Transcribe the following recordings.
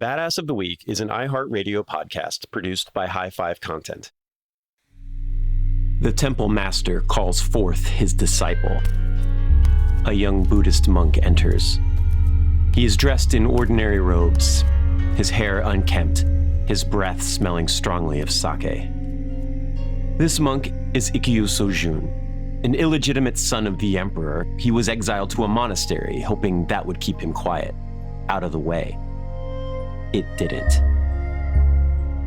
Badass of the Week is an iHeartRadio podcast produced by High Five Content. The temple master calls forth his disciple. A young Buddhist monk enters. He is dressed in ordinary robes, his hair unkempt, his breath smelling strongly of sake. This monk is Ikkyu Sojun. An illegitimate son of the emperor, he was exiled to a monastery, hoping that would keep him quiet, out of the way. It didn't.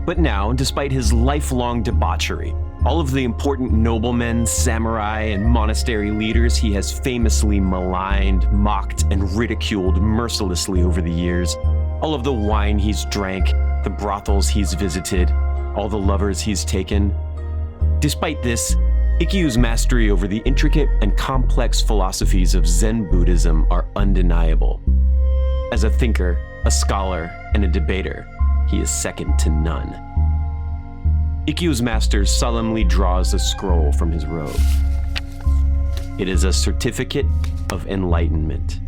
But now, despite his lifelong debauchery, all of the important noblemen, samurai, and monastery leaders he has famously maligned, mocked, and ridiculed mercilessly over the years, all of the wine he's drank, the brothels he's visited, all the lovers he's taken. Despite this, Ikkyu's mastery over the intricate and complex philosophies of Zen Buddhism are undeniable. As a thinker, a scholar, and a debater, he is second to none. Ikkyu's master solemnly draws a scroll from his robe. It is a certificate of enlightenment,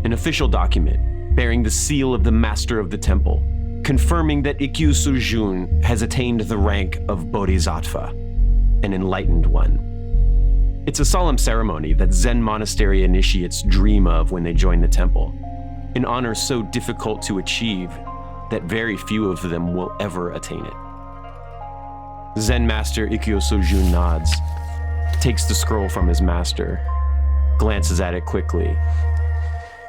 an official document bearing the seal of the master of the temple, confirming that Ikkyu Sojun has attained the rank of Bodhisattva, an enlightened one. It's a solemn ceremony that Zen monastery initiates dream of when they join the temple, an honor so difficult to achieve that very few of them will ever attain it. Zen master Ikkyu Sojun nods, takes the scroll from his master, glances at it quickly,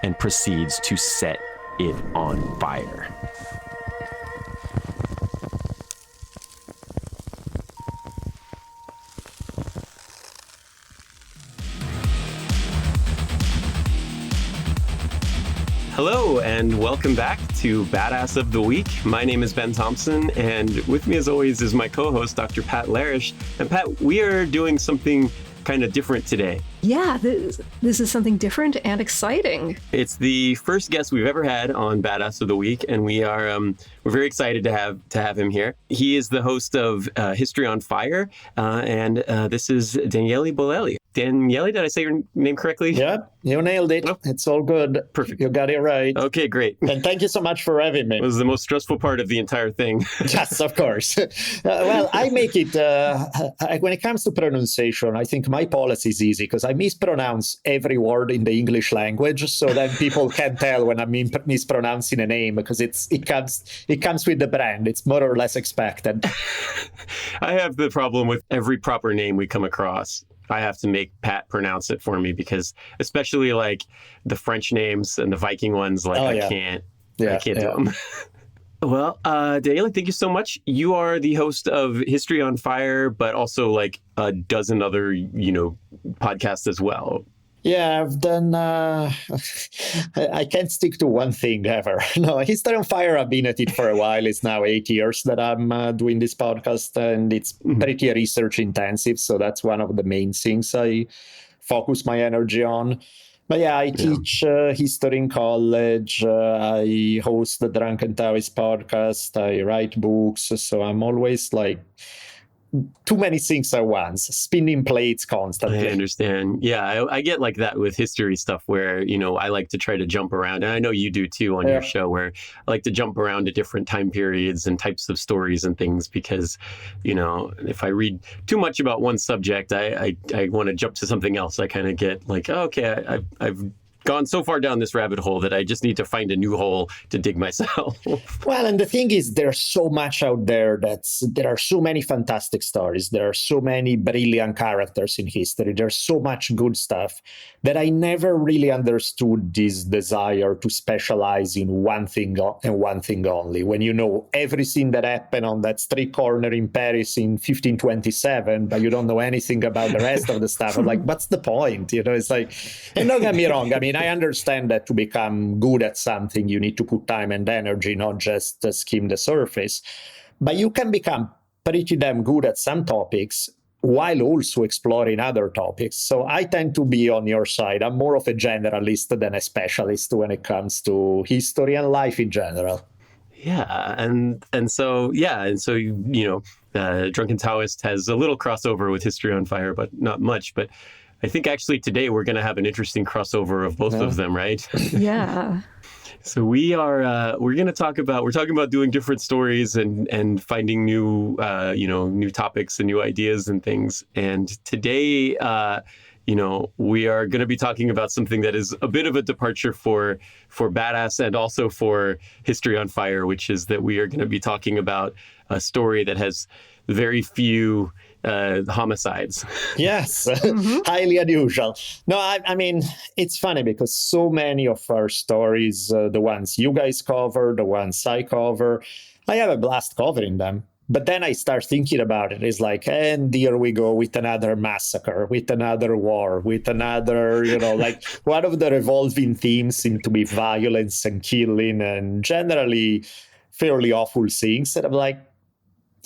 and proceeds to set it on fire. Hello, and welcome back to Badass of the Week. My name is Ben Thompson, and with me as always is my co-host, Dr. Pat Larish. And Pat, we are doing something kind of different today. Yeah, this is something different and exciting. It's the first guest we've ever had on Badass of the Week, and we're very excited to have him here. He is the host of History on Fire, and this is Daniele Bolelli. Daniele, did I say your name correctly? Yeah, you nailed it. Oh. It's all good. Perfect. You got it right. Okay, great. And thank you so much for having me. It was the most stressful part of the entire thing. Yes, of course. Well, I make it, when it comes to pronunciation, I think my policy is easy because I mispronounce every word in the English language, so then people can tell when I'm mispronouncing a name because it comes with the brand. It's more or less expected. I have the problem with every proper name we come across. I have to make Pat pronounce it for me because especially like the French names and the Viking ones, like I can't do them. Well, Daniele, thank you so much. You are the host of History on Fire, but also like a dozen other, podcasts as well. Yeah, I've done, I can't stick to one thing ever. No, History on Fire, I've been at it for a while. It's now 8 years that I'm doing this podcast, and it's pretty research intensive. So that's one of the main things I focus my energy on. But yeah, I teach history in college. I host the Drunken Taoist podcast. I write books. So I'm always like too many things at once, spinning plates constantly. I understand. Yeah, I get like that with history stuff where, I like to try to jump around. And I know you do too on your show, where I like to jump around to different time periods and types of stories and things because, if I read too much about one subject, I want to jump to something else. I kind of get like, oh, okay, I've gone so far down this rabbit hole that I just need to find a new hole to dig myself. Well, and the thing is, there's so much out there there are so many fantastic stories. There are so many brilliant characters in history. There's so much good stuff that I never really understood this desire to specialize in one thing and one thing only. When you know everything that happened on that street corner in Paris in 1527, but you don't know anything about the rest of the stuff. I'm like, what's the point? It's like, and don't get me wrong. I mean, I understand that to become good at something, you need to put time and energy, not just skim the surface. But you can become pretty damn good at some topics while also exploring other topics. So I tend to be on your side. I'm more of a generalist than a specialist when it comes to history and life in general. Yeah, and so Drunken Taoist has a little crossover with History on Fire, but not much. But I think actually today we're going to have an interesting crossover of both of them, right? Yeah. So we're going to we're talking about doing different stories and finding new, new topics and new ideas and things. And today, we are going to be talking about something that is a bit of a departure for Badass and also for History on Fire, which is that we are going to be talking about a story that has very few homicides. Yes, highly unusual. No, I mean, it's funny because so many of our stories, the ones you guys cover, the ones I cover, I have a blast covering them. But then I start thinking about it. It's like, and here we go with another massacre, with another war, with another, like one of the revolving themes seem to be violence and killing and generally fairly awful things. And I'm like,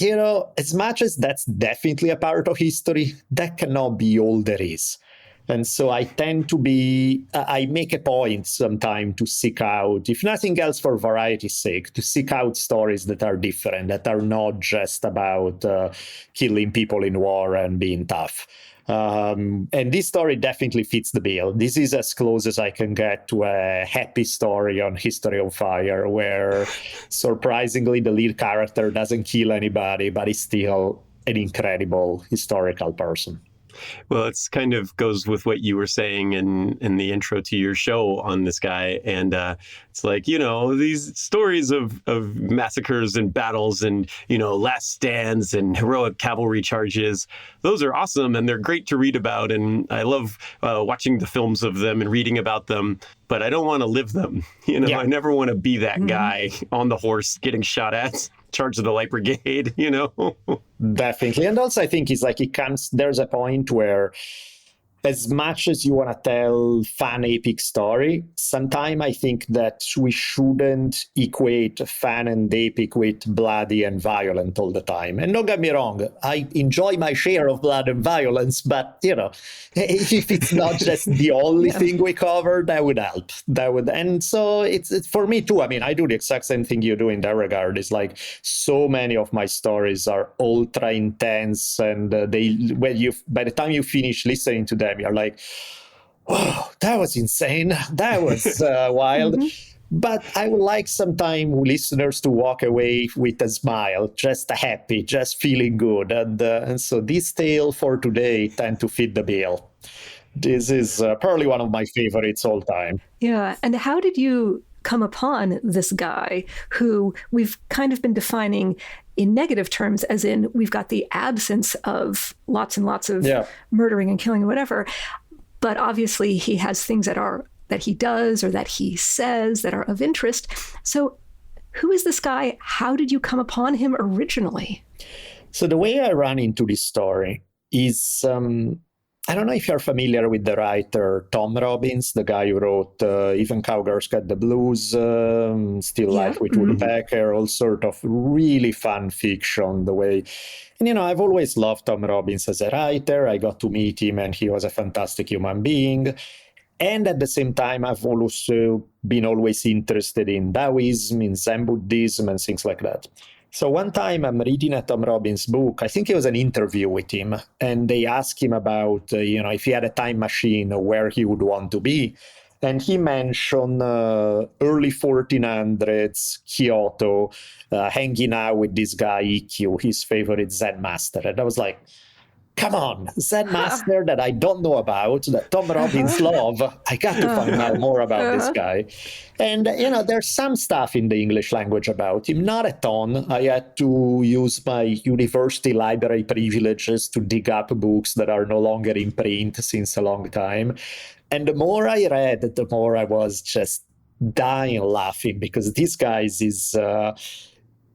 as much as that's definitely a part of history, that cannot be all there is. And so I tend to I make a point sometime to seek out, if nothing else for variety's sake, to seek out stories that are different, that are not just about killing people in war and being tough. And this story definitely fits the bill. This is as close as I can get to a happy story on History on Fire, where surprisingly the lead character doesn't kill anybody, but is still an incredible historical person. Well, it's kind of goes with what you were saying in the intro to your show on this guy. And it's like, these stories of massacres and battles and, last stands and heroic cavalry charges, those are awesome and they're great to read about. And I love watching the films of them and reading about them, but I don't want to live them. I never want to be that guy on the horse getting shot at. Charge of the Light Brigade, Definitely. And also I think there's a point where as much as you want to tell fun epic story, sometimes I think that we shouldn't equate fun and epic with bloody and violent all the time. And don't get me wrong, I enjoy my share of blood and violence, but if it's not just the only thing we cover, that would help. And so it's for me too. I mean, I do the exact same thing you do in that regard. It's like so many of my stories are ultra intense, and by the time you finish listening to them, you're like, "Whoa, that was insane! That was wild." But I would like sometime listeners to walk away with a smile, just happy, just feeling good. And so this tale for today tend to fit the bill. This is probably one of my favorites all time. Yeah. And how did you come upon this guy who we've kind of been defining in negative terms, as in we've got the absence of lots and lots of murdering and killing and whatever. But obviously he has things that he does or that he says that are of interest. So who is this guy? How did you come upon him originally? So the way I run into this story is, I don't know if you're familiar with the writer Tom Robbins, the guy who wrote Even Cowgirls Get the Blues, Still Life with Woodpecker, all sort of really fun fiction, the way. And, I've always loved Tom Robbins as a writer. I got to meet him and he was a fantastic human being. And at the same time, I've also been always interested in Taoism, in Zen Buddhism and things like that. So one time I'm reading a Tom Robbins book, I think it was an interview with him, and they asked him about, if he had a time machine, where he would want to be. And he mentioned early 1400s, Kyoto, hanging out with this guy, Ikkyu, his favorite Zen master. And I was like, come on, Zen master that I don't know about, that Tom Robbins love. I got to find out more about this guy. And, there's some stuff in the English language about him, not a ton. I had to use my university library privileges to dig up books that are no longer in print since a long time. And the more I read, the more I was just dying laughing, because this guy is...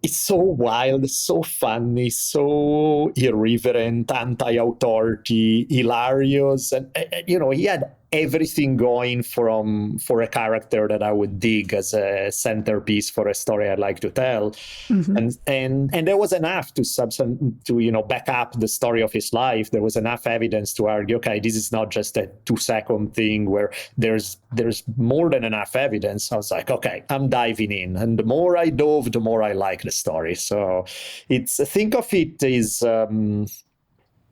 it's so wild, so funny, so irreverent, anti-authority, hilarious. And, he had everything going for a character that I would dig as a centerpiece for a story I'd like to tell. And there was enough to back up the story of his life. There was enough evidence to argue, okay, this is not just a 2-second thing where there's more than enough evidence. I was like, okay, I'm diving in. And the more I dove, the more I like the story. So think of it as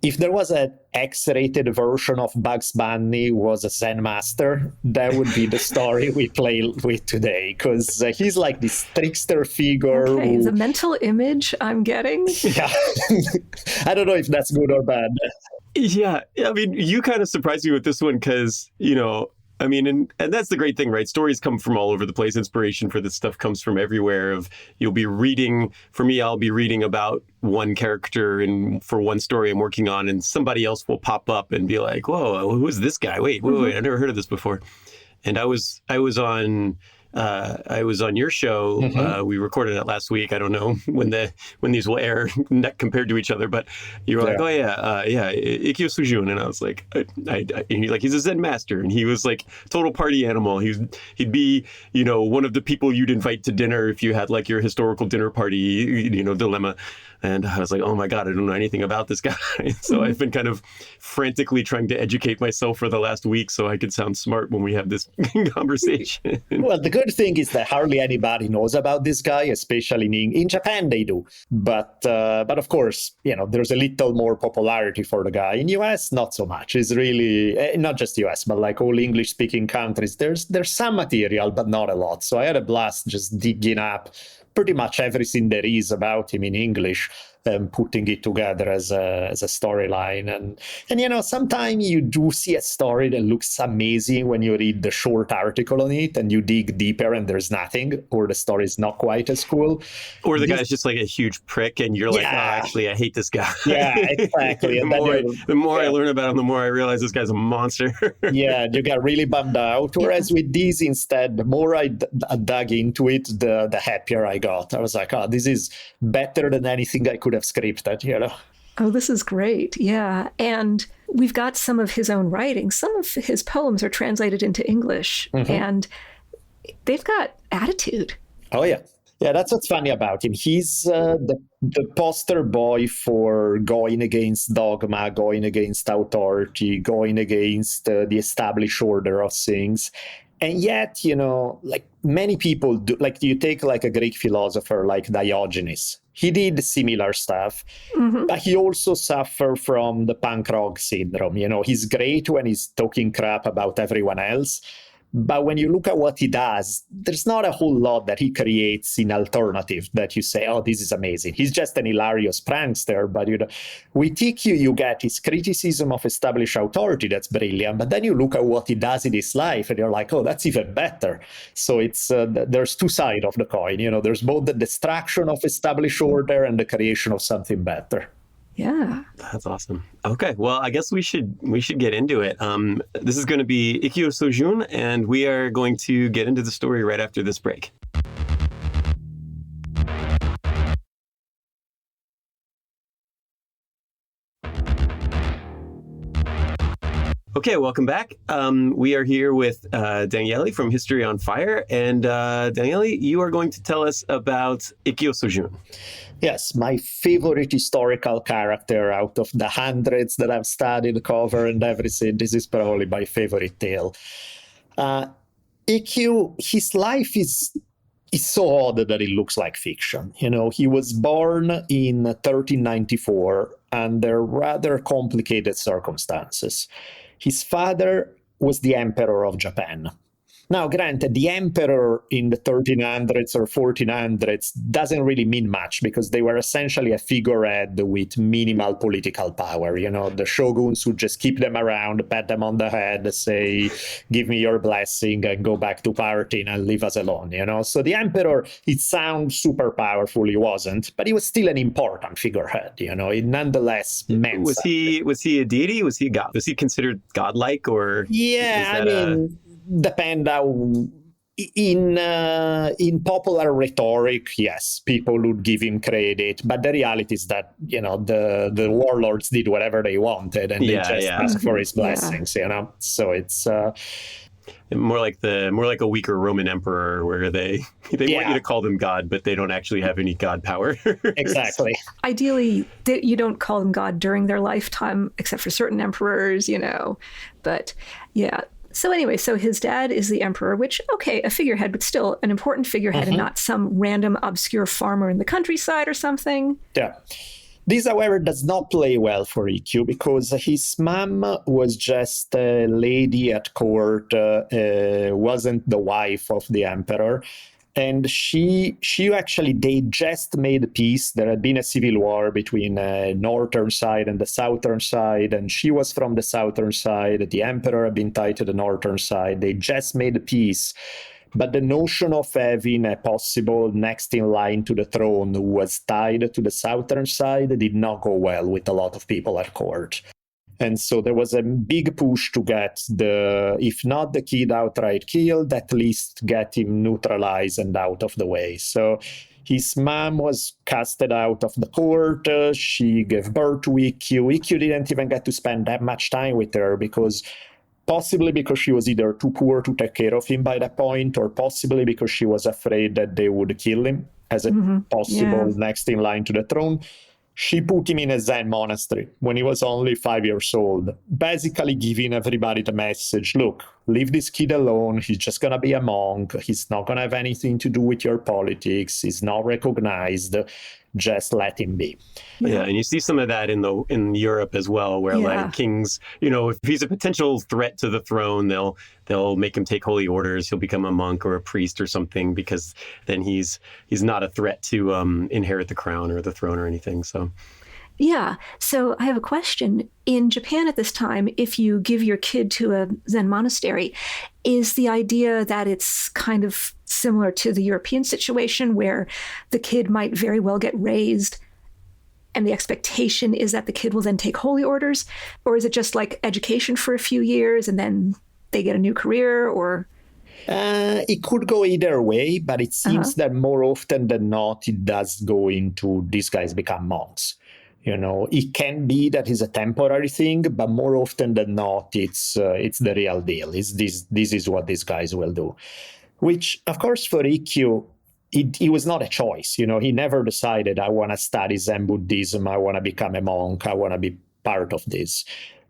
if there was an X-rated version of Bugs Bunny who was a Zen master, that would be the story we play with today, because he's like this trickster figure. Okay, the mental image I'm getting. Yeah. I don't know if that's good or bad. Yeah, I mean, you kind of surprised me with this one because, I mean, and that's the great thing, right? Stories come from all over the place. Inspiration for this stuff comes from everywhere. You'll be reading, for me, I'll be reading about one character and for one story I'm working on, and somebody else will pop up and be like, whoa, who is this guy? Wait, I've never heard of this before. And I was on your show. We recorded it last week. I don't know when these will air compared to each other, but you were like, oh yeah, Ikkyu Sojun, and I was like, he's a Zen master, and he was like total party animal. He'd be one of the people you'd invite to dinner if you had like your historical dinner party dilemma. And I was like, oh my God, I don't know anything about this guy. So I've been kind of frantically trying to educate myself for the last week so I could sound smart when we have this conversation. Well, the good thing is that hardly anybody knows about this guy, especially in Japan they do. But of course, there's a little more popularity for the guy. In US, not so much. It's really, not just US, but like all English-speaking countries, there's some material, but not a lot. So I had a blast just digging up pretty much everything there is about him in English and putting it together as a storyline. And sometimes you do see a story that looks amazing when you read the short article on it and you dig deeper and there's nothing, or the story is not quite as cool. Or the guy's just like a huge prick and you're like, actually, I hate this guy. Yeah, exactly. the more I learn about him, the more I realize this guy's a monster. Yeah, you get really bummed out. Whereas with these, instead, the more I dug into it, the happier I got. I was like, this is better than anything I could have scripted, Oh, this is great. Yeah. And we've got some of his own writing. Some of his poems are translated into English, and they've got attitude. Oh, yeah. Yeah, that's what's funny about him. He's the poster boy for going against dogma, going against authority, going against the established order of things. And yet, like many people do, like you take like a Greek philosopher like Diogenes. He did similar stuff, but he also suffered from the punk rock syndrome. He's great when he's talking crap about everyone else. But when you look at what he does, there's not a whole lot that he creates in alternative that you say, oh, this is amazing. He's just an hilarious prankster. But with Ikkyu, you get his criticism of established authority. That's brilliant. But then you look at what he does in his life and you're like, oh, that's even better. So it's there's two sides of the coin. There's both the destruction of established order and the creation of something better. Yeah. That's awesome. Okay. Well, I guess we should get into it. This is going to be Ikkyu Sojun, and we are going to get into the story right after this break. Okay, welcome back. We are here with Daniele from History on Fire. And Daniele, you are going to tell us about Ikkyu Sojun. Yes, my favorite historical character out of the hundreds that I've studied, cover and everything. This is probably my favorite tale. Ikkyu, his life is so odd that it looks like fiction. He was born in 1394 under rather complicated circumstances. His father was the emperor of Japan. Now, granted, the emperor in the 1300s or 1400s doesn't really mean much because they were essentially a figurehead with minimal political power. The shoguns would just keep them around, pat them on the head, say, give me your blessing and go back to partying and leave us alone. So the emperor, it sounds super powerful. He wasn't, but he was still an important figurehead. It nonetheless meant Was he a deity? Was he God? Was he considered godlike or? Yeah, depend how in popular rhetoric, yes, people would give him credit, but the reality is that the warlords did whatever they wanted and they just asked for his blessings. So it's more like a weaker Roman emperor where they want you to call them God, but they don't actually have any God power. Exactly. Ideally, you don't call them God during their lifetime, except for certain emperors, but yeah. So anyway, so his dad is the emperor, which, okay, a figurehead, but still an important figurehead and not some random obscure farmer in the countryside or something. Yeah. This, however, does not play well for Ikkyu because his mom was just a lady at court, wasn't the wife of the emperor. And they just made peace. There had been a civil war between the northern side and the southern side, and she was from the southern side. The emperor had been tied to the northern side. They just made peace. But the notion of having a possible next in line to the throne who was tied to the southern side did not go well with a lot of people at court. And so there was a big push to get if not the kid outright killed, at least get him neutralized and out of the way. So his mom was casted out of the court. She gave birth to Ikkyu. Ikkyu didn't even get to spend that much time with her possibly because she was either too poor to take care of him by that point, or possibly because she was afraid that they would kill him as a possible next in line to the throne. She put him in a Zen monastery when he was only 5 years old, basically giving everybody the message, look, leave this kid alone. He's just going to be a monk. He's not going to have anything to do with your politics. He's not recognized. Just let him be. Yeah, and you see some of that in Europe as well, where like kings, if he's a potential threat to the throne, they'll make him take holy orders. He'll become a monk or a priest or something, because then he's not a threat to inherit the crown or the throne or anything. So. Yeah. So I have a question. In Japan at this time, if you give your kid to a Zen monastery, is the idea that it's kind of similar to the European situation where the kid might very well get raised and the expectation is that the kid will then take holy orders? Or is it just like education for a few years and then they get a new career, or... It could go either way, but it seems that more often than not, it does go into these guys become monks. It can be that it's a temporary thing, but more often than not, it's the real deal. This is what these guys will do. Which, of course, for Ikkyu, it was not a choice. He never decided, I want to study Zen Buddhism, I want to become a monk, I want to be part of this.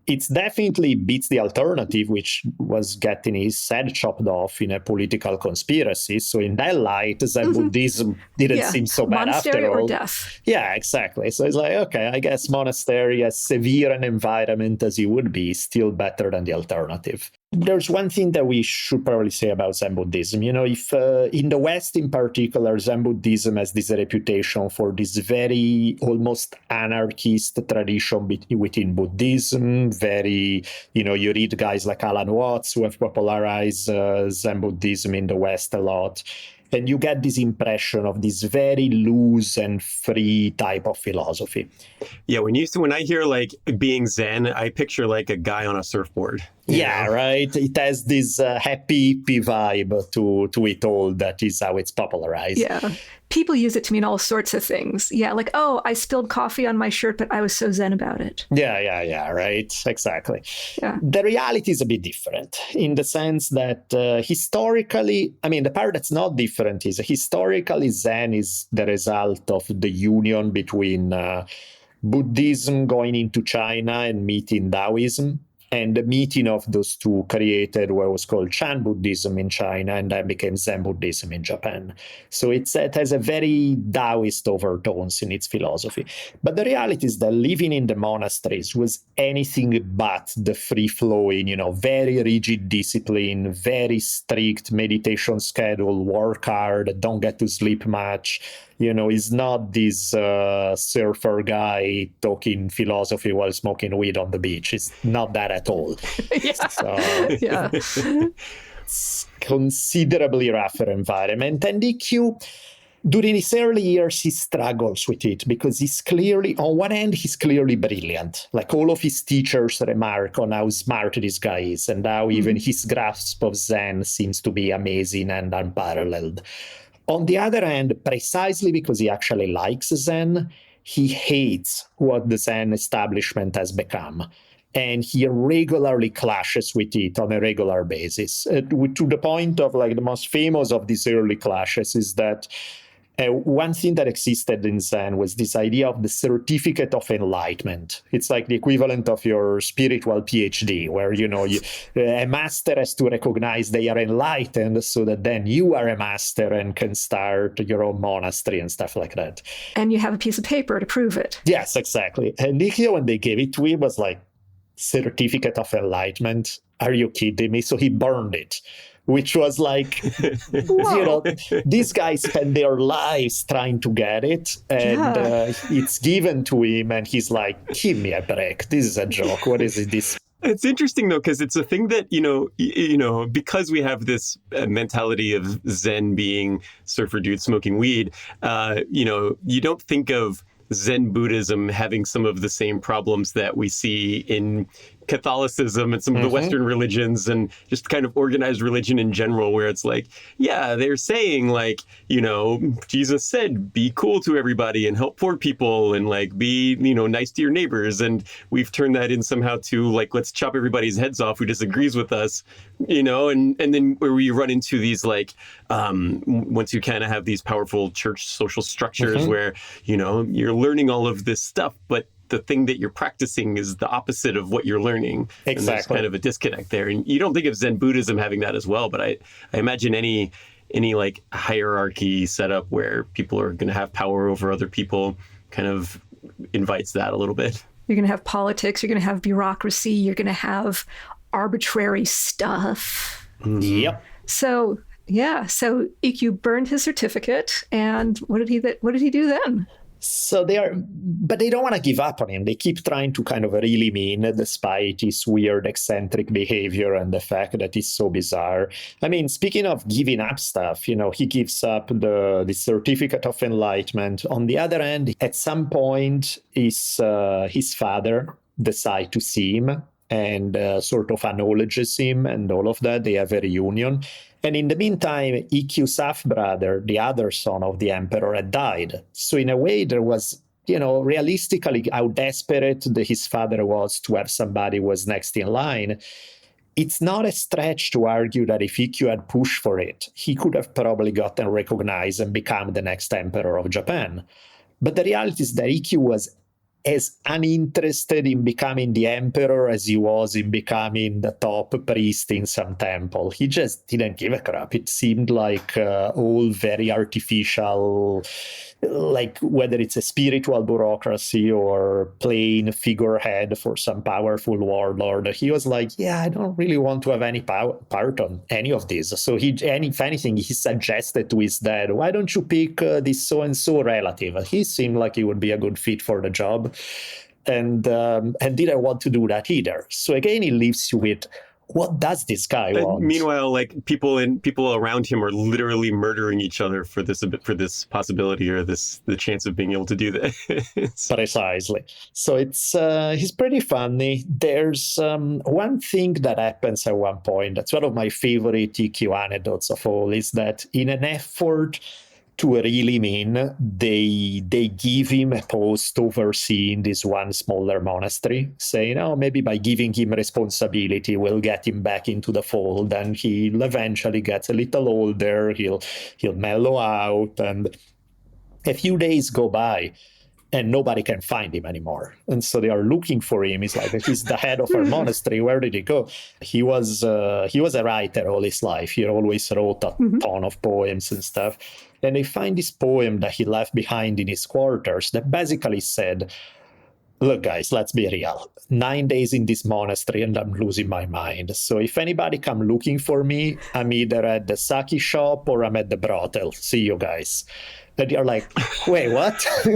It definitely beats the alternative, which was getting his head chopped off in a political conspiracy. So in that light, Zen Buddhism didn't seem so bad monastery after all. Or death. Yeah, exactly. So it's like, okay, I guess monastery, as severe an environment as it would be, is still better than the alternative. There's one thing that we should probably say about Zen Buddhism. If in the West in particular, Zen Buddhism has this reputation for this very almost anarchist tradition within Buddhism. Very, you read guys like Alan Watts who have popularized Zen Buddhism in the West a lot. And you get this impression of this very loose and free type of philosophy. Yeah, when I hear like being Zen, I picture like a guy on a surfboard. Yeah, right. It has this happy hippie vibe to it all. That is how it's popularized. Yeah. People use it to mean all sorts of things. Yeah, like, oh, I spilled coffee on my shirt, but I was so Zen about it. Yeah, right. Exactly. Yeah. The reality is a bit different in the sense that historically, the part that's not different is historically Zen is the result of the union between Buddhism going into China and meeting Taoism. And the meeting of those two created what was called Chan Buddhism in China, and then became Zen Buddhism in Japan. So it has a very Taoist overtones in its philosophy. But the reality is that living in the monasteries was anything but the free-flowing, very rigid discipline, very strict meditation schedule, work hard, don't get to sleep much. Is not this surfer guy talking philosophy while smoking weed on the beach. It's not that at all. Yeah. It's considerably rougher environment. And Ikkyu, during his early years, he struggles with it because on one hand, he's clearly brilliant. Like all of his teachers remark on how smart this guy is and how even his grasp of Zen seems to be amazing and unparalleled. On the other hand, precisely because he actually likes Zen, he hates what the Zen establishment has become. And he regularly clashes with it on a regular basis, to the point of like the most famous of these early clashes is that One thing that existed in Zen was this idea of the certificate of enlightenment. It's like the equivalent of your spiritual PhD, where, a master has to recognize they are enlightened so that then you are a master and can start your own monastery and stuff like that. And you have a piece of paper to prove it. Yes, exactly. And Ikkyu, when they gave it to him, was like, certificate of enlightenment? Are you kidding me? So he burned it. Which was like, these guys spend their lives trying to get it, and it's given to him, and he's like, give me a break. This is a joke. What is it? This. It's interesting, though, because it's a thing that, because we have this mentality of Zen being surfer dude smoking weed, you don't think of Zen Buddhism having some of the same problems that we see in Catholicism and some of the Western religions and just kind of organized religion in general, where it's like, yeah, they're saying like, Jesus said, be cool to everybody and help poor people and like be, nice to your neighbors. And we've turned that in somehow to like, let's chop everybody's heads off who disagrees with us, and then where we run into these like, once you kind of have these powerful church social structures where, you're learning all of this stuff, but the thing that you're practicing is the opposite of what you're learning. Exactly. And there's kind of a disconnect there. And you don't think of Zen Buddhism having that as well, but I imagine any like hierarchy setup where people are going to have power over other people kind of invites that a little bit. You're going to have politics, you're going to have bureaucracy, you're going to have arbitrary stuff. Yep. So Ikkyu burned his certificate, and what did he do then? So but they don't want to give up on him. They keep trying to kind of reel him in despite his weird, eccentric behavior and the fact that he's so bizarre. I mean, speaking of giving up stuff, he gives up the certificate of enlightenment. On the other hand, at some point, his father decides to see him and sort of acknowledges him and all of that. They have a reunion. And in the meantime, Ikkyu's half-brother, the other son of the emperor, had died. So in a way, there was, realistically, how desperate his father was to have somebody who was next in line. It's not a stretch to argue that if Ikkyu had pushed for it, he could have probably gotten recognized and become the next emperor of Japan. But the reality is that Ikkyu was as uninterested in becoming the emperor as he was in becoming the top priest in some temple. He just didn't give a crap. It seemed like all very artificial, like whether it's a spiritual bureaucracy or plain figurehead for some powerful warlord. He was like, I don't really want to have any part on any of this. So if anything, he suggested to his dad, why don't you pick this so-and-so relative? He seemed like he would be a good fit for the job. And didn't want to do that either. So again, it leaves you with, what does this guy want? Meanwhile, like people around him are literally murdering each other for this possibility or the chance of being able to do that. Precisely. So he's pretty funny. There's one thing that happens at one point. That's one of my favorite Ikkyu anecdotes of all. Is that in an effort to reel him in, they give him a post overseeing this one smaller monastery, saying, maybe by giving him responsibility, we'll get him back into the fold, and he'll eventually get a little older, he'll mellow out, and a few days go by, and nobody can find him anymore. And so they are looking for him. He's like, he's the head of our monastery. Where did he go? He was a writer all his life. He always wrote a ton of poems and stuff. And they find this poem that he left behind in his quarters that basically said, look, guys, let's be real. 9 days in this monastery and I'm losing my mind. So if anybody come looking for me, I'm either at the sake shop or I'm at the brothel. See you guys. And you're like, wait, what? But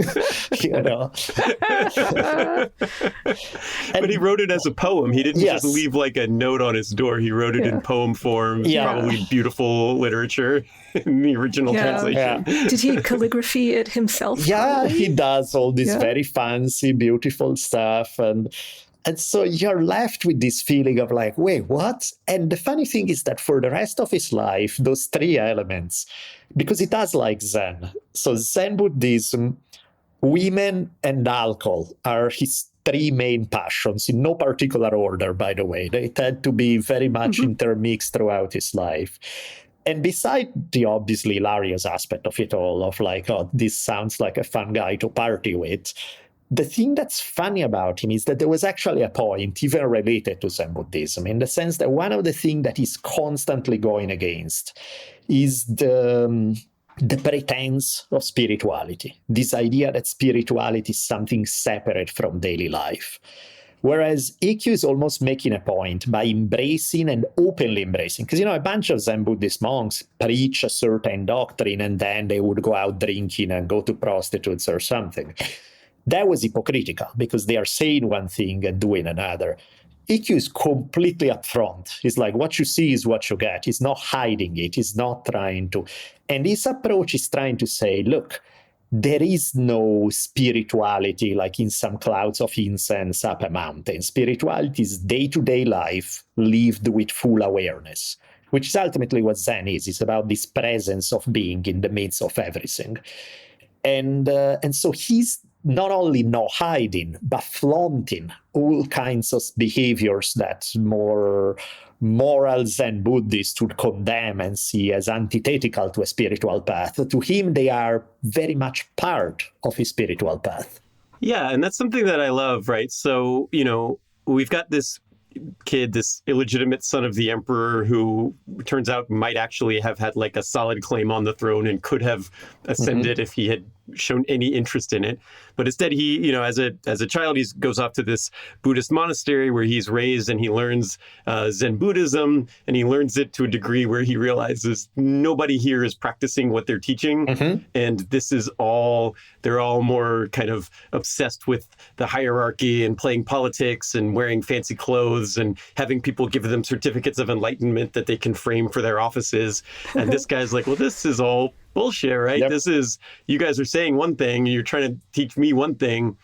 he wrote it as a poem. He didn't just leave like a note on his door. He wrote it in poem form. Probably beautiful literature in the original translation. Did he calligraphy it himself? Yeah, he does all this very fancy, beautiful stuff. And so you're left with this feeling of like, wait, what? And the funny thing is that for the rest of his life, those three elements, because he does like Zen. So Zen Buddhism, women and alcohol are his three main passions, in no particular order, by the way. They tend to be very much intermixed throughout his life. And beside the obviously hilarious aspect of it all, of like, oh, this sounds like a fun guy to party with, the thing that's funny about him is that there was actually a point, even related to Zen Buddhism, in the sense that one of the things that he's constantly going against is the pretense of spirituality, this idea that spirituality is something separate from daily life. Whereas Ikkyu is almost making a point by embracing and openly embracing, because, a bunch of Zen Buddhist monks preach a certain doctrine and then they would go out drinking and go to prostitutes or something. That was hypocritical because they are saying one thing and doing another. Ikkyu is completely upfront. He's like, what you see is what you get. He's not hiding it. He's not trying to. And his approach is trying to say, look, there is no spirituality like in some clouds of incense up a mountain. Spirituality is day-to-day life lived with full awareness, which is ultimately what Zen is. It's about this presence of being in the midst of everything. And so he's not only not hiding, but flaunting all kinds of behaviors that more moral Zen Buddhists would condemn and see as antithetical to a spiritual path. To him, they are very much part of his spiritual path. Yeah, and that's something that I love, right? So, we've got this kid, this illegitimate son of the emperor, who turns out might actually have had like a solid claim on the throne and could have ascended if he had shown any interest in it. But instead, he, as a child, he goes off to this Buddhist monastery where he's raised, and he learns Zen Buddhism, and he learns it to a degree where he realizes nobody here is practicing what they're teaching. And this is they're all more kind of obsessed with the hierarchy and playing politics and wearing fancy clothes and having people give them certificates of enlightenment that they can frame for their offices. And this guy's like, well, this is all bullshit, right? Yep. This is, you guys are saying one thing and you're trying to teach me one thing.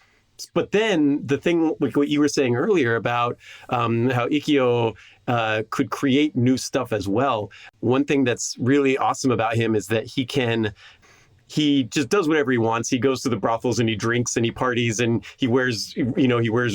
But then the thing, like what you were saying earlier about how Ikkyu could create new stuff as well. One thing that's really awesome about him is that he just does whatever he wants. He goes to the brothels and he drinks and he parties and he wears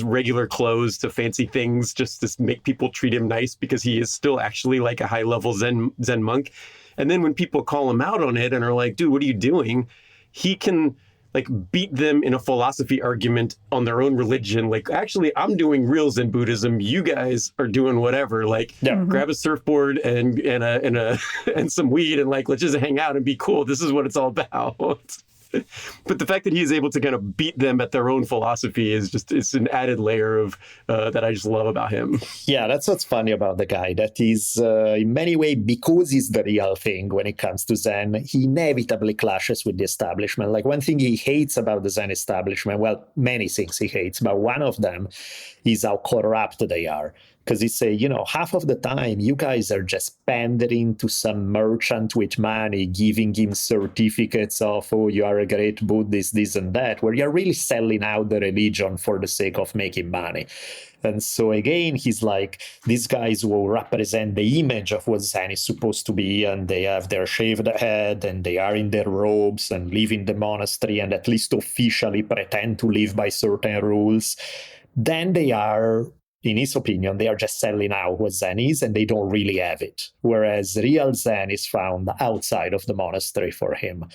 regular clothes to fancy things just to make people treat him nice, because he is still actually like a high level Zen monk. And then when people call him out on it and are like, dude, what are you doing? He can like beat them in a philosophy argument on their own religion. Like, actually, I'm doing real Zen Buddhism. You guys are doing whatever. Like, grab a surfboard and some weed and like, let's just hang out and be cool. This is what it's all about. But the fact that he is able to kind of beat them at their own philosophy it's an added layer of that I just love about him. Yeah, that's what's funny about the guy. That is, in many ways, because he's the real thing when it comes to Zen, he inevitably clashes with the establishment. Like, one thing he hates about the Zen establishment, well, many things he hates, but one of them is how corrupt they are. Because he say, half of the time you guys are just pandering to some merchant with money, giving him certificates of, oh, you are a great Buddhist, this and that, where you're really selling out the religion for the sake of making money. And so again, he's like, these guys will represent the image of what Zen is supposed to be, and they have their shaved head, and they are in their robes and live in the monastery, and at least officially pretend to live by certain rules. Then they are, in his opinion, they are just selling out what Zen is, and they don't really have it. Whereas real Zen is found outside of the monastery for him.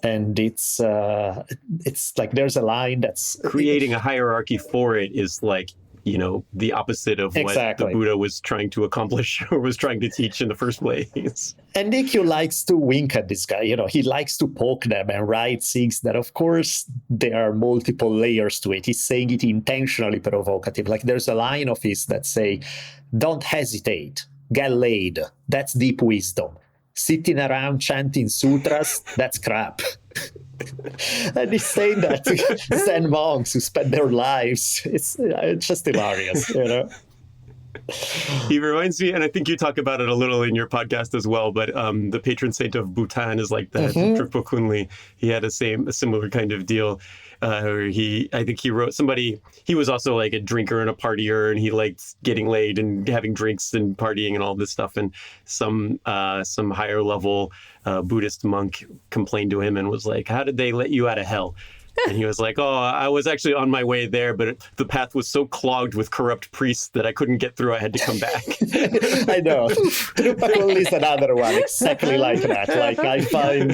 And it's like there's a line that's... Creating a hierarchy for it is like, the opposite of what the Buddha was trying to accomplish or was trying to teach in the first place. And Ikkyu likes to wink at this guy. He likes to poke them and write things that, of course, there are multiple layers to it. He's saying it intentionally provocative. Like, there's a line of his that say, don't hesitate, get laid. That's deep wisdom. Sitting around chanting sutras, that's crap. And he's saying that to Zen monks who spend their lives. It's just hilarious, He reminds me, and I think you talk about it a little in your podcast as well, but the patron saint of Bhutan is like that. Drukpo Kunli, he had a similar kind of deal. Where he was also like a drinker and a partier, and he liked getting laid and having drinks and partying and all this stuff. And some higher level Buddhist monk complained to him and was like, how did they let you out of hell? And he was like, oh, I was actually on my way there, but the path was so clogged with corrupt priests that I couldn't get through. I had to come back. I know. Drupal is another one exactly like that. Like I find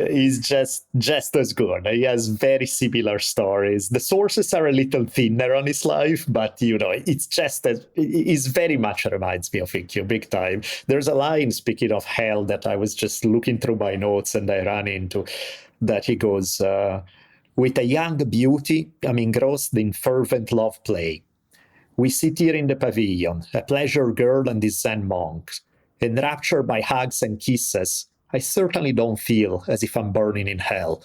he's just as good. He has very similar stories. The sources are a little thinner on his life, but it's just as it very much reminds me of Ikkyu, big time. There's a line, speaking of hell, that I was just looking through my notes and I ran into, that he goes, with a young beauty, I'm engrossed in fervent love play. We sit here in the pavilion, a pleasure girl and this Zen monk. Enraptured by hugs and kisses, I certainly don't feel as if I'm burning in hell.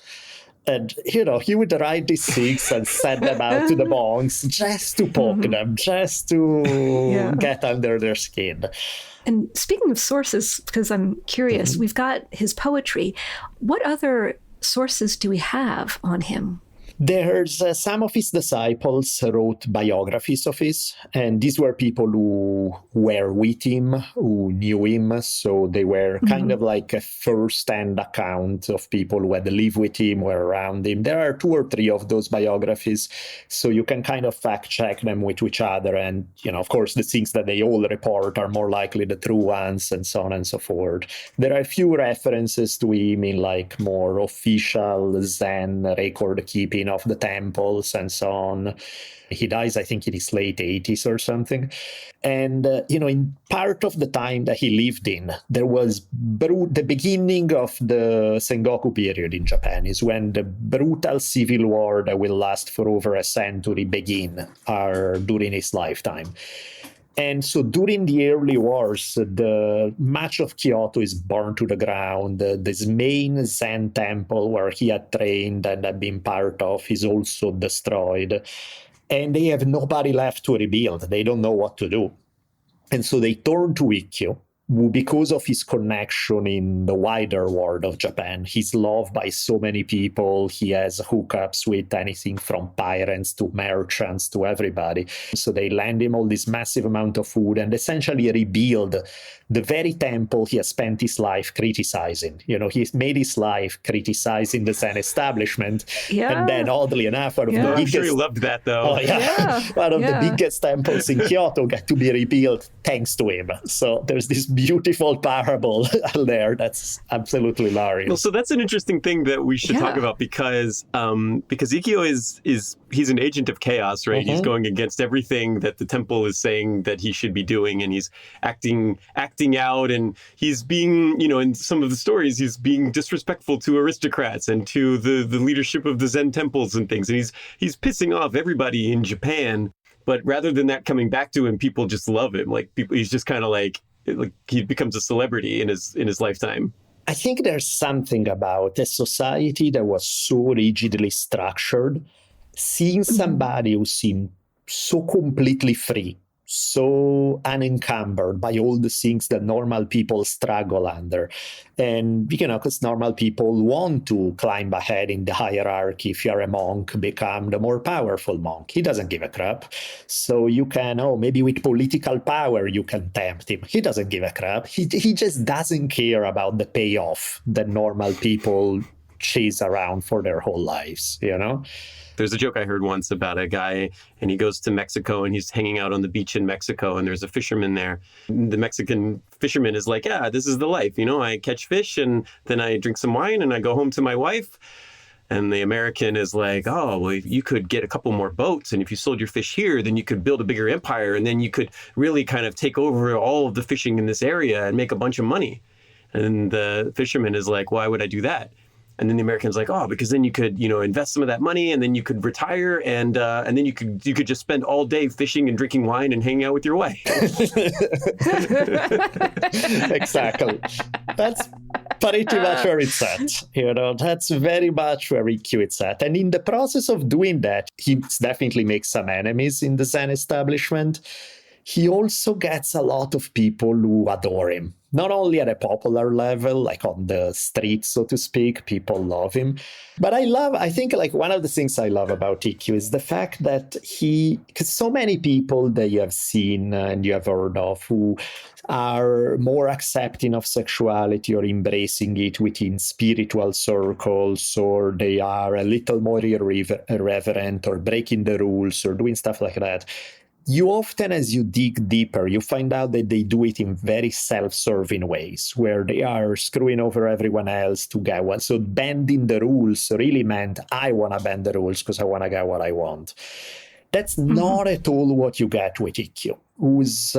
And, he would write these things and send them out to the monks just to poke them, just to get under their skin. And speaking of sources, because I'm curious, we've got his poetry. What other sources do we have on him? There's some of his disciples wrote biographies of his, and these were people who were with him, who knew him, so they were kind of like a first-hand account of people who had lived with him, were around him. There are 2 or 3 of those biographies, so you can kind of fact-check them with each other, and, of course, the things that they all report are more likely the true ones, and so on and so forth. There are a few references to him in, like, more official Zen record-keeping of the temples and so on. He dies, I think, in his late 80s or something. And, in part of the time that he lived in, there was the beginning of the Sengoku period in Japan, is when the brutal civil war that will last for over a century began during his lifetime. And so during the early wars, much of Kyoto is burned to the ground. This main Zen temple where he had trained and had been part of is also destroyed. And they have nobody left to rebuild. They don't know what to do. And so they turn to Ikkyu, who, because of his connection in the wider world of Japan, he's loved by so many people. He has hookups with anything from pirates to merchants to everybody. So they lend him all this massive amount of food and essentially rebuild the very temple he has spent his life criticizing. He's made his life criticizing the Zen establishment. Yeah. And then, oddly enough, one of the biggest... I'm sure he loved that, though. Oh, yeah. One of the biggest temples in Kyoto got to be rebuilt thanks to him. So there's this beautiful parable there that's absolutely hilarious. Well, so that's an interesting thing that we should talk about because Ikkyu he's an agent of chaos, right? He's going against everything that the temple is saying that he should be doing, and he's acting out, and he's being, in some of the stories, he's being disrespectful to aristocrats and to the leadership of the Zen temples and things, and he's pissing off everybody in Japan. But rather than that coming back to him, people just love him. Like he's just kind of like he becomes a celebrity in his lifetime. I think there's something about a society that was so rigidly structured, seeing somebody who seemed so completely free, so unencumbered by all the things that normal people struggle under. And, because normal people want to climb ahead in the hierarchy. If you're a monk, become the more powerful monk. He doesn't give a crap. So you can, maybe with political power, you can tempt him. He doesn't give a crap. He just doesn't care about the payoff that normal people chase around for their whole lives, There's a joke I heard once about a guy, and he goes to Mexico, and he's hanging out on the beach in Mexico, and there's a fisherman there. The Mexican fisherman is like, yeah, this is the life. I catch fish, and then I drink some wine, and I go home to my wife. And the American is like, oh, well, you could get a couple more boats, and if you sold your fish here, then you could build a bigger empire, and then you could really kind of take over all of the fishing in this area and make a bunch of money. And the fisherman is like, why would I do that? And then the American's like, oh, because then you could, invest some of that money, and then you could retire, and then you could just spend all day fishing and drinking wine and hanging out with your wife. Exactly. That's pretty much where it's at. That's very much where Ikkyu is at. And in the process of doing that, he definitely makes some enemies in the Zen establishment. He also gets a lot of people who adore him. Not only at a popular level, like on the streets, so to speak, people love him. But I think one of the things I love about Ikkyu is the fact that because so many people that you have seen and you have heard of who are more accepting of sexuality or embracing it within spiritual circles, or they are a little more irreverent or breaking the rules or doing stuff like that. You often, as you dig deeper, you find out that they do it in very self-serving ways, where they are screwing over everyone else to get one. So bending the rules really meant, I want to bend the rules because I want to get what I want. That's not at all what you get with Ikkyu, who's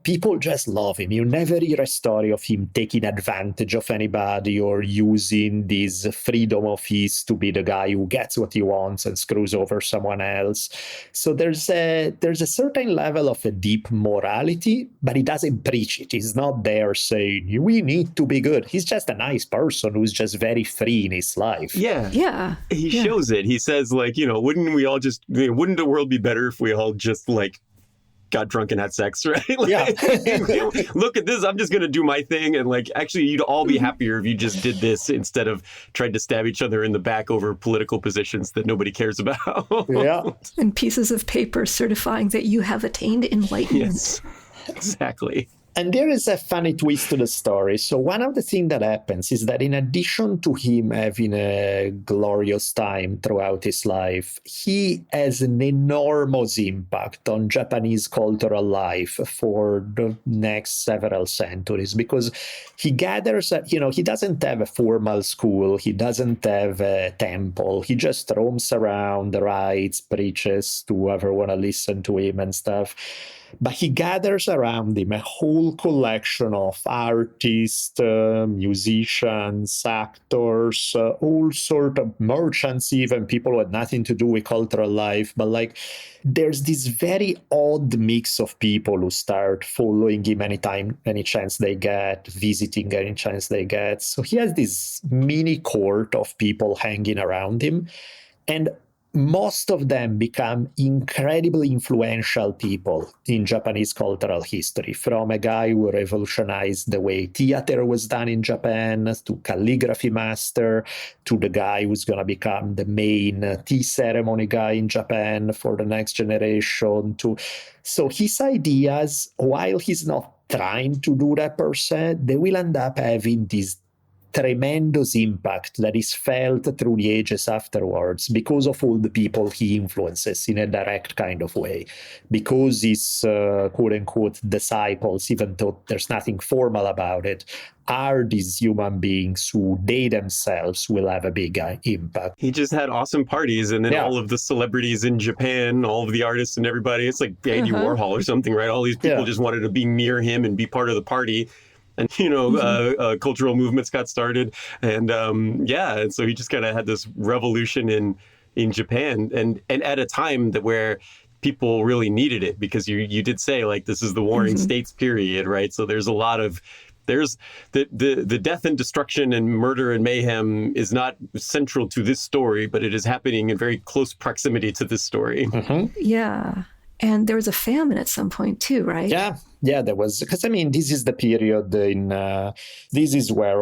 people just love him. You never hear a story of him taking advantage of anybody or using this freedom of his to be the guy who gets what he wants and screws over someone else. So there's a certain level of a deep morality, but he doesn't preach it. He's not there saying, we need to be good. He's just a nice person who's just very free in his life. Yeah. He shows it. He says, like, wouldn't the world be better if we all just, like, got drunk and had sex, right? Look at this. I'm just going to do my thing. And, like, actually, you'd all be happier if you just did this instead of tried to stab each other in the back over political positions that nobody cares about. And pieces of paper certifying that you have attained enlightenment. Yes, exactly. And there is a funny twist to the story. So one of the things that happens is that in addition to him having a glorious time throughout his life, he has an enormous impact on Japanese cultural life for the next several centuries, because he gathers, he doesn't have a formal school, he doesn't have a temple, he just roams around, writes, preaches to whoever want to listen to him and stuff. But he gathers around him a whole collection of artists, musicians, actors, all sort of merchants, even people who had nothing to do with cultural life. But like, there's this very odd mix of people who start following him any chance they get, visiting any chance they get. So he has this mini court of people hanging around him. And most of them become incredibly influential people in Japanese cultural history, from a guy who revolutionized the way theater was done in Japan, to calligraphy master, to the guy who's going to become the main tea ceremony guy in Japan for the next generation. So his ideas, while he's not trying to do that per se, they will end up having this tremendous impact that is felt through the ages afterwards because of all the people he influences in a direct kind of way, because his quote-unquote disciples, even though there's nothing formal about it, are these human beings who they themselves will have a big impact. He just had awesome parties, and then all of the celebrities in Japan, all of the artists and everybody, it's like Andy Warhol or something, right? All these people just wanted to be near him and be part of the party. And, cultural movements got started. And and so he just kind of had this revolution in Japan and at a time where people really needed it, because you did say, like, this is the Warring States period, right? So there's the death and destruction and murder and mayhem is not central to this story, but it is happening in very close proximity to this story. Yeah. And there was a famine at some point too, right? Yeah, there was. Because, this is the period this is where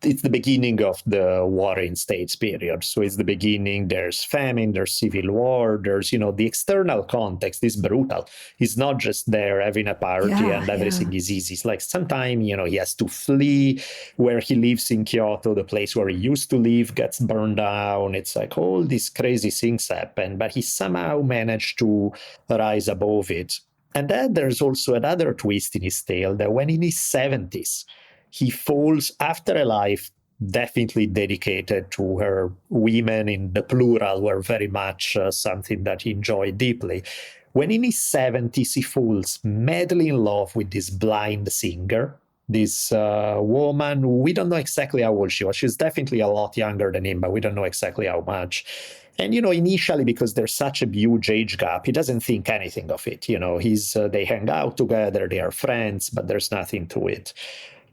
it's the beginning of the Warring States period. So it's the beginning, there's famine, there's civil war, there's, the external context is brutal. He's not just there having a party and everything is easy. It's like sometimes, he has to flee. Where he lives in Kyoto, the place where he used to live gets burned down. It's like all these crazy things happen, but he somehow managed to rise above it. And then there's also another twist in his tale, that when in his 70s, he falls after a life definitely dedicated to her women, in the plural, were very much something that he enjoyed deeply. When in his 70s, he falls madly in love with this blind singer, this woman who we don't know exactly how old she was. She's definitely a lot younger than him, but we don't know exactly how much. And, initially, because there's such a huge age gap, he doesn't think anything of it. They hang out together, they are friends, but there's nothing to it.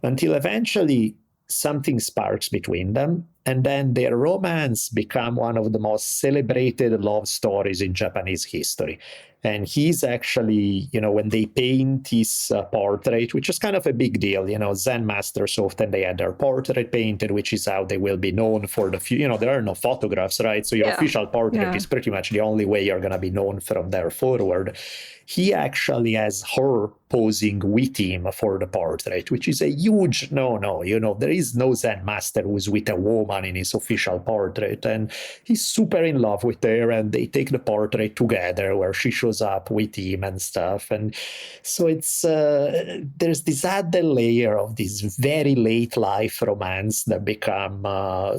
Until eventually something sparks between them. And then their romance became one of the most celebrated love stories in Japanese history. And he's actually, when they paint his portrait, which is kind of a big deal, Zen masters often, they had their portrait painted, which is how they will be known for the future. There are no photographs, right? So your official portrait is pretty much the only way you're going to be known from there forward. He actually has her posing with him for the portrait, which is a huge no-no. There is no Zen master who's with a woman in his official portrait. And he's super in love with her, and they take the portrait together where she shows up with him and stuff. And so it's there's this added layer of this very late life romance that become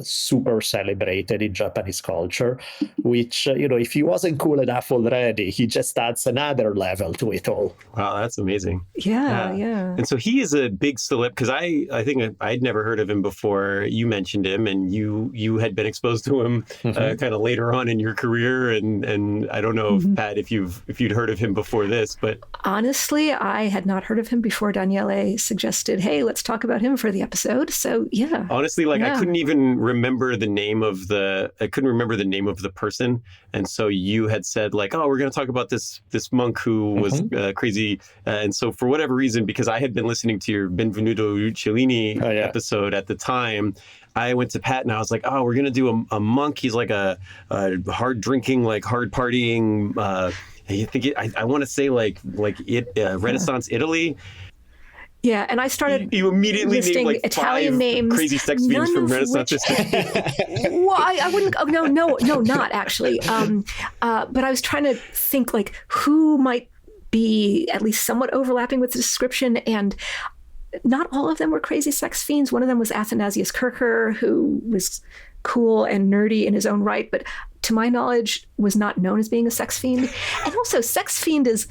super celebrated in Japanese culture, which, if he wasn't cool enough already, he just adds another level to it all. Wow, that's amazing. Yeah. And so he is a big celeb, because I think I'd never heard of him before. You mentioned him, and you had been exposed to him kind of later on in your career, and I don't know, Pat, if you'd heard of him before this, but honestly, I had not heard of him before Daniele suggested, hey, let's talk about him for the episode. So yeah. Honestly, I couldn't even remember the name of the person, and so you had said oh, we're going to talk about this monk who was crazy, and so for whatever reason, because I had been listening to your Benvenuto Cellini episode at the time, I went to Pat and I was like, oh, we're going to do a monk. He's like a hard drinking, hard partying, I want to say Renaissance Italy. Yeah, and I started you immediately listing named Italian 5 names, crazy sex fiends from Renaissance history. Well, I wouldn't. Oh, no, not actually. But I was trying to think who might be at least somewhat overlapping with the description, and not all of them were crazy sex fiends. One of them was Athanasius Kircher, who was cool and nerdy in his own right, but to my knowledge was not known as being a sex fiend. And also, sex fiend is...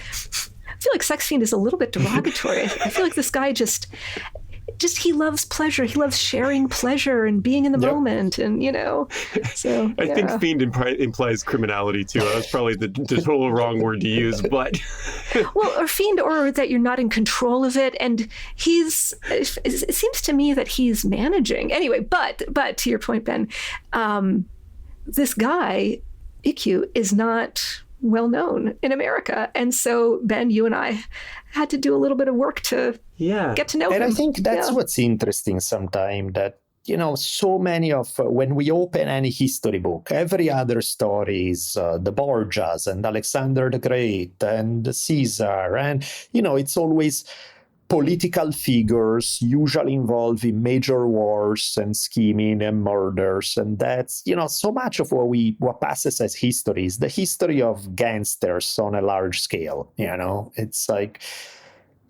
I feel like sex fiend is a little bit derogatory. I feel like this guy just he loves pleasure. He loves sharing pleasure and being in the moment, and so I think fiend implies criminality too. That's probably the total wrong word to use, but well, or fiend, or that you're not in control of it, and it seems to me that he's managing anyway. But to your point, Ben, this guy Ikkyu is not well known in America. And so, Ben, you and I had to do a little bit of work to get to know him. And I think that's what's interesting sometimes, that, so many of, when we open any history book, every other story is the Borgias and Alexander the Great and Caesar. And, it's always political figures, usually involved in major wars and scheming and murders. And that's, so much of what passes as history is the history of gangsters on a large scale. It's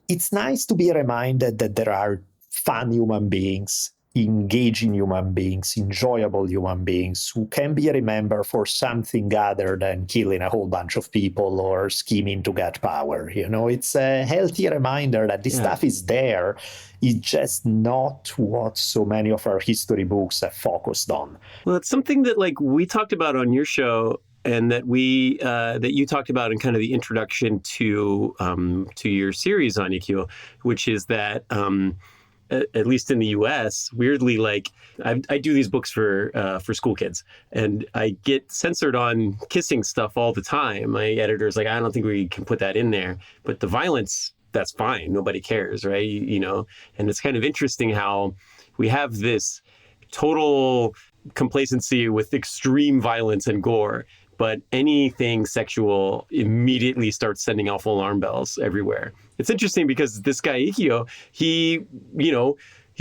it's nice to be reminded that there are fun human beings, engaging human beings, enjoyable human beings who can be remembered for something other than killing a whole bunch of people or scheming to get power. It's a healthy reminder that this stuff is there. It's just not what so many of our history books have focused on. Well, it's something that we talked about on your show, and that that you talked about in kind of the introduction to your series on Ikkyu, which is that at least in the U.S., weirdly, I do these books for school kids, and I get censored on kissing stuff all the time. My editor's I don't think we can put that in there, but the violence, that's fine. Nobody cares, right? And it's kind of interesting how we have this total complacency with extreme violence and gore, but anything sexual immediately starts sending off alarm bells everywhere. It's interesting because this guy Ikkyu, he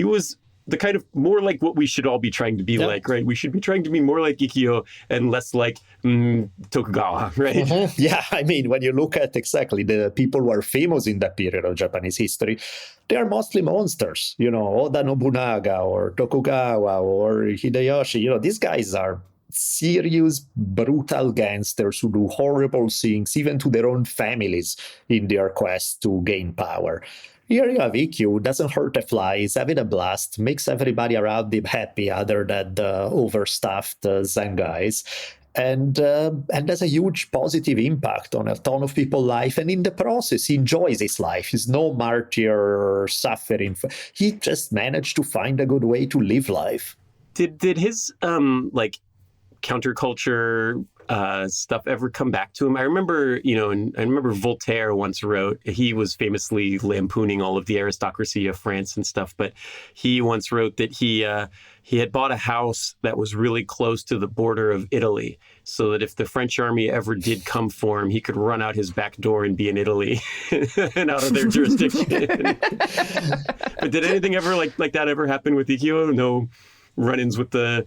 was the kind of more like what we should all be trying to be like, right? We should be trying to be more like Ikkyu and less like Tokugawa, right? Mm-hmm. Yeah, when you look at exactly the people who are famous in that period of Japanese history, they are mostly monsters, Oda Nobunaga or Tokugawa or Hideyoshi. These guys are serious, brutal gangsters who do horrible things, even to their own families, in their quest to gain power. Here you have Ikkyu, who doesn't hurt a fly, is having a blast, makes everybody around him happy other than the overstuffed Zen guys. And has a huge positive impact on a ton of people's life. And in the process, he enjoys his life. He's no martyr or suffering. He just managed to find a good way to live life. Did his like counterculture stuff ever come back to him? I remember, and I remember Voltaire once wrote, he was famously lampooning all of the aristocracy of France and stuff, but he once wrote that he had bought a house that was really close to the border of Italy, so that if the French army ever did come for him, he could run out his back door and be in Italy and out of their jurisdiction. But did anything ever like that ever happen with Ikkyu? No run-ins with the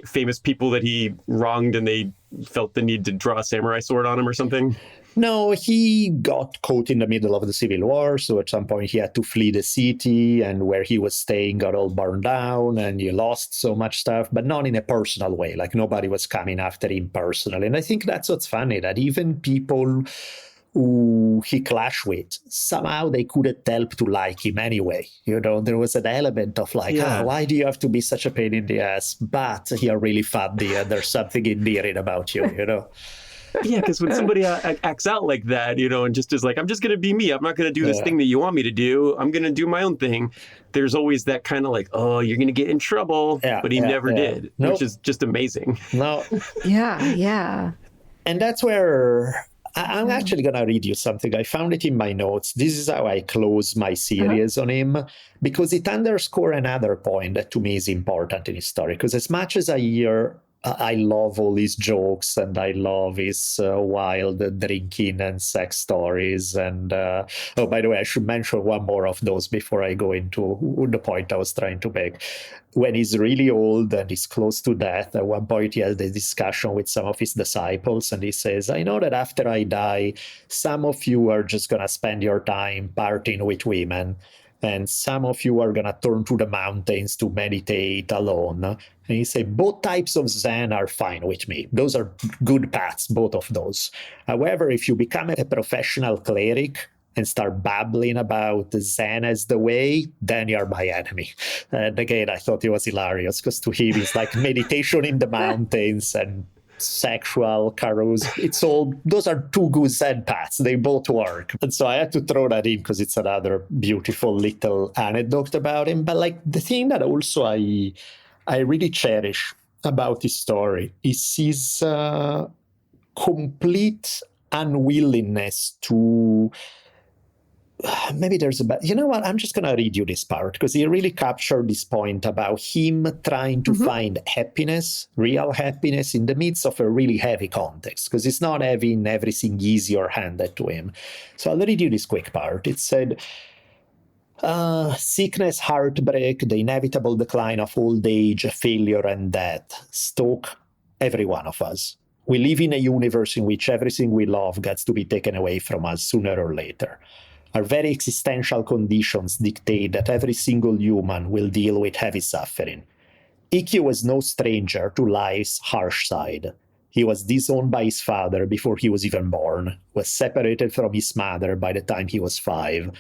famous people that he wronged and they felt the need to draw a samurai sword on him or something? No, he got caught in the middle of the Civil War. So at some point he had to flee the city, and where he was staying got all burned down and he lost so much stuff, but not in a personal way. Like nobody was coming after him personally. And I think that's what's funny, that even people who he clashed with, somehow they couldn't help to like him anyway. There was an element of like, why do you have to be such a pain in the ass? But you're really funny and there's something endearing about you, Yeah, because when somebody acts out like that, and just is like, I'm just going to be me. I'm not going to do this thing that you want me to do. I'm going to do my own thing. There's always that kind of like, oh, you're going to get in trouble. But he never did, which is just amazing. No. Yeah. And that's where I'm actually going to read you something. I found it in my notes. This is how I close my series on him, because it underscores another point that to me is important in his story. Because as much as I love all these jokes and I love his wild drinking and sex stories. And, by the way, I should mention one more of those before I go into the point I was trying to make. When he's really old and he's close to death, at one point he has a discussion with some of his disciples and he says, I know that after I die, some of you are just going to spend your time partying with women, and some of you are going to turn to the mountains to meditate alone. And he said, both types of Zen are fine with me. Those are good paths, both of those. However, if you become a professional cleric and start babbling about Zen as the way, then you're my enemy. And again, I thought it was hilarious, because to him, it's like meditation in the mountains and sexual carousing. Those are two good Zen paths. They both work. And so I had to throw that in because it's another beautiful little anecdote about him. But like the thing that also I really cherish about his story is his complete unwillingness to... Maybe there's you know what? I'm just going to read you this part, because he really captured this point about him trying to find happiness, real happiness, in the midst of a really heavy context, because it's not having everything easy or handed to him. So I'll read you this quick part. It said, sickness, heartbreak, the inevitable decline of old age, failure, and death stalk every one of us. We live in a universe in which everything we love gets to be taken away from us sooner or later. Our very existential conditions dictate that every single human will deal with heavy suffering. Ikkyu was no stranger to life's harsh side. He was disowned by his father before he was even born, was separated from his mother by the time he was 5,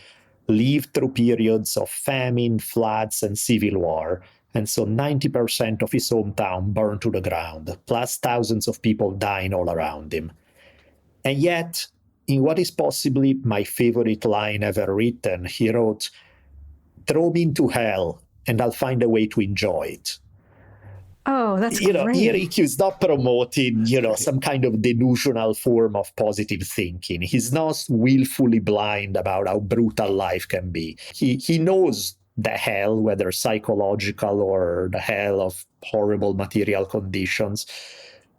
lived through periods of famine, floods, and civil war, and saw 90% of his hometown burned to the ground, plus thousands of people dying all around him. And yet, in what is possibly my favorite line ever written, he wrote, throw me into hell and I'll find a way to enjoy it. Oh, that's great. Here Ikkyu is not promoting, some kind of delusional form of positive thinking. He's not willfully blind about how brutal life can be. He knows the hell, whether psychological or the hell of horrible material conditions,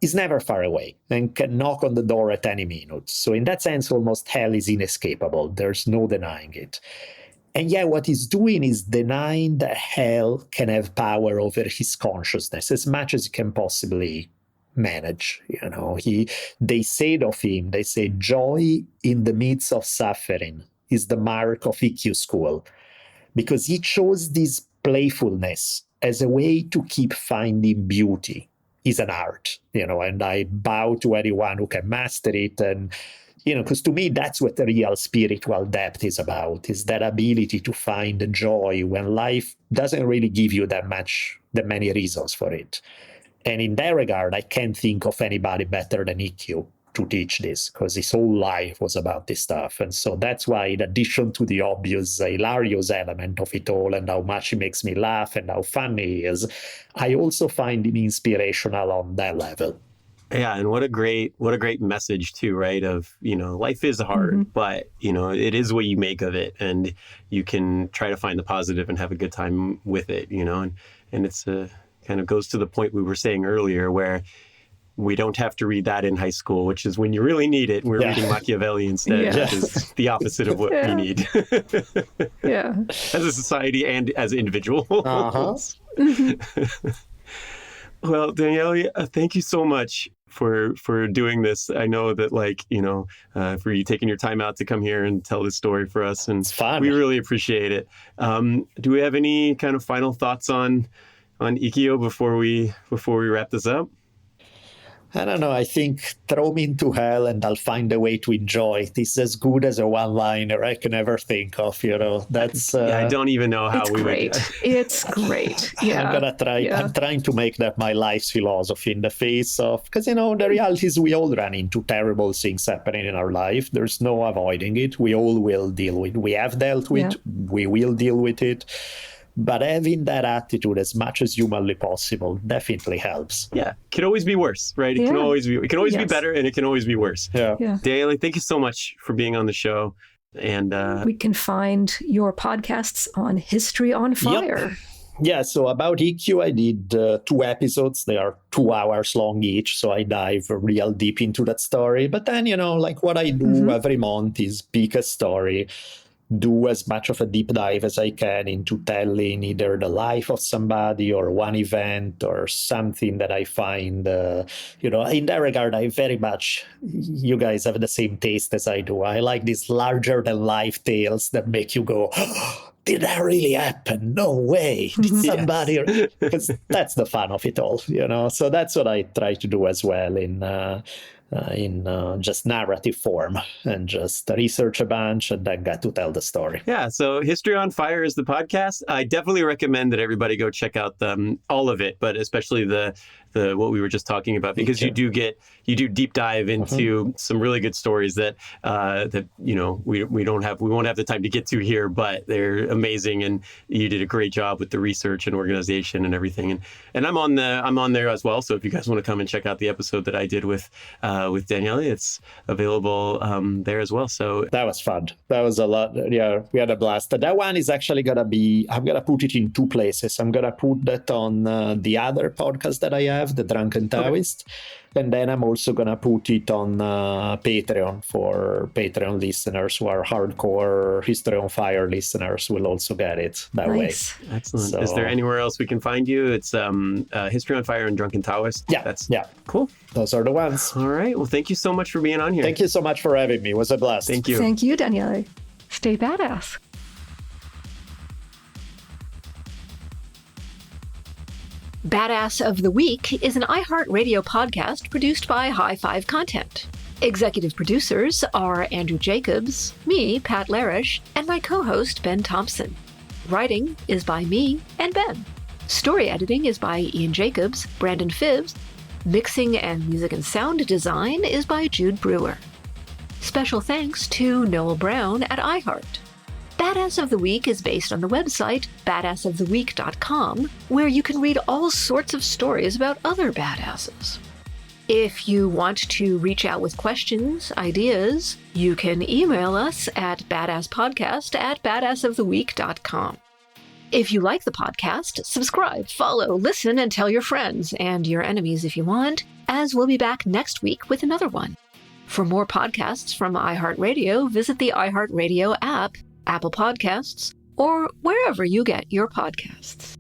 is never far away and can knock on the door at any minute. So in that sense, almost hell is inescapable. There's no denying it. And yet what he's doing is denying that hell can have power over his consciousness as much as he can possibly manage. They say of him, they say joy in the midst of suffering is the mark of Ikkyu school, because he chose this playfulness as a way to keep finding beauty. Is an art, and I bow to anyone who can master it. And, because to me, that's what the real spiritual depth is about, is that ability to find joy when life doesn't really give you that many reasons for it. And in that regard, I can't think of anybody better than Ikkyu. to teach this, because his whole life was about this stuff. And so that's why, in addition to the obvious hilarious element of it all and how much he makes me laugh and how funny he is, I also find him inspirational on that level. Yeah, and what a great message too, right? Of, life is hard, but it is what you make of it, and you can try to find the positive and have a good time with it, and it's kind of goes to the point we were saying earlier, where we don't have to read that in high school, which is when you really need it. We're reading Machiavelli instead, which is the opposite of what we need. As a society and as individuals. Well, Daniele, thank you so much for doing this. I know that, for you taking your time out to come here and tell this story for us, and it's fun. We really appreciate it. Do we have any kind of final thoughts on Ikkyu before we wrap this up? I don't know. I think throw me into hell and I'll find a way to enjoy it. It's as good as a one-liner I can ever think of. That's. I don't even know how we would. It's great. Yeah. I'm gonna try. Yeah. I'm trying to make that my life's philosophy in the face of, because the reality is we all run into terrible things happening in our life. There's no avoiding it. We all will deal with. We have dealt with. We will deal with it. But having that attitude as much as humanly possible definitely helps. Yeah, it can always be worse, right? It can always be better, and it can always be worse. Yeah. Daniele, thank you so much for being on the show. And we can find your podcasts on History on Fire. Yep. Yeah, so about Ikkyu, I did 2 episodes. They are 2 hours long each, so I dive real deep into that story. But then, what I do every month is pick a story, do as much of a deep dive as I can into telling either the life of somebody or one event or something that I find, in that regard, I very much, you guys have the same taste as I do. I like these larger than life tales that make you go, oh, did that really happen? No way. Did somebody? Because that's the fun of it all, So that's what I try to do as well in just narrative form, and just research a bunch and then get to tell the story. Yeah, so History on Fire is the podcast. I definitely recommend that everybody go check out all of it, but especially the what we were just talking about, because you do deep dive into some really good stories that we won't have the time to get to here, but they're amazing, and you did a great job with the research and organization and everything. And I'm on there as well. So if you guys want to come and check out the episode that I did with Daniele, it's available there as well. So that was fun. That was a lot. Yeah, we had a blast. That one is actually I'm gonna put it in 2 places. I'm gonna put that on the other podcast that I have, the Drunken Taoist. And then I'm also going to put it on Patreon for Patreon listeners who are hardcore History on Fire listeners will also get it that way. Excellent. So, is there anywhere else we can find you? It's History on Fire and Drunken Taoist. Yeah. Cool. Those are the ones. All right. Well, thank you so much for being on here. Thank you so much for having me. It was a blast. Thank you. Thank you, Daniele. Stay badass. Badass of the Week is an iHeartRadio podcast produced by High Five Content. Executive producers are Andrew Jacobs, me, Pat Larish, and my co-host, Ben Thompson. Writing is by me and Ben. Story editing is by Ian Jacobs, Brandon Phibbs. Mixing and music and sound design is by Jude Brewer. Special thanks to Noel Brown at iHeart. Badass of the Week is based on the website badassoftheweek.com, where you can read all sorts of stories about other badasses. If you want to reach out with questions, ideas, you can email us at badasspodcast@badassoftheweek.com. If you like the podcast, subscribe, follow, listen, and tell your friends and your enemies if you want, as we'll be back next week with another one. For more podcasts from iHeartRadio, visit the iHeartRadio app, Apple Podcasts, or wherever you get your podcasts.